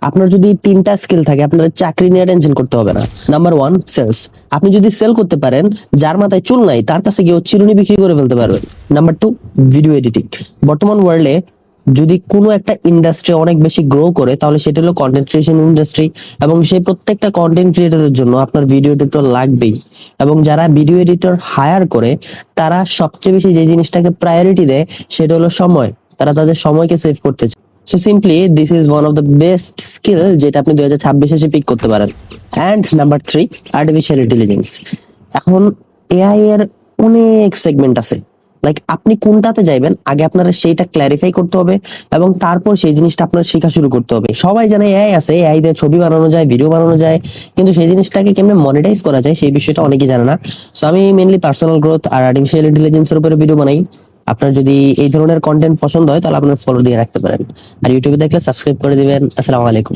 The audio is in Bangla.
আপনার যদি তিনটা স্কিল থাকে, আপনার চাকরি নিয়ে টেনশন করতে হবে না। Number one, sales. আপনি যদি সেল করতে পারেন, যার মাথায় চুল নাই তার কাছে গিয়ে চিরুনি বিক্রি করে ফেলতে পারবেন। Number two, video editing. বর্তমান ওয়ার্ল্ডে যদি কোনো একটা ইন্ডাস্ট্রি অনেক বেশি গ্রো করে, তাহলে সেটা হলো কন্টেন্ট ক্রিয়েশন ইন্ডাস্ট্রি। এবং সেই প্রত্যেকটা কন্টেন্ট ক্রিয়েটরের জন্য আপনার ভিডিও এডিটর লাগবেই। এবং যারা ভিডিও এডিটর হায়ার করে, তারা সবচেয়ে বেশি যে জিনিসটাকে প্রায়োরিটি দেয় সেটা হলো সময়। তারা তাদের সময়কে সেভ করতে চায়। So simply this is one of the best skill যেটা আপনি 2026 এসে পিক করতে পারেন। And number three, artificial intelligence. এখন এআই এর অনেক সেগমেন্ট আছে। লাইক আপনি কোনটাতে যাইবেন, আগে আপনার সেইটা ক্ল্যারিফাই করতে হবে এবং তারপর সেই জিনিসটা আপনার শেখা শুরু করতে হবে। সবাই জানে এআই আছে, এআই দিয়ে ছবি বানানো যায়, ভিডিও বানানো যায়, কিন্তু সেই জিনিসটাকে কেমনে মনিটাইজ করা যায় সেই বিষয়টা অনেকেই জানে না। সো আমি মেইনলি পার্সোনাল গ্রোথ আর আর্টিফিশিয়াল ইন্টেলিজেন্সের উপরে ভিডিও বানাই। আপনার যদি এই ধরনের কন্টেন্ট পছন্দ হয় তাহলে আপনার ফলো দিয়ে রাখতে পারেন। আর ইউটিউবে দেখলে সাবস্ক্রাইব করে দিবেন। আসসালামু আলাইকুম।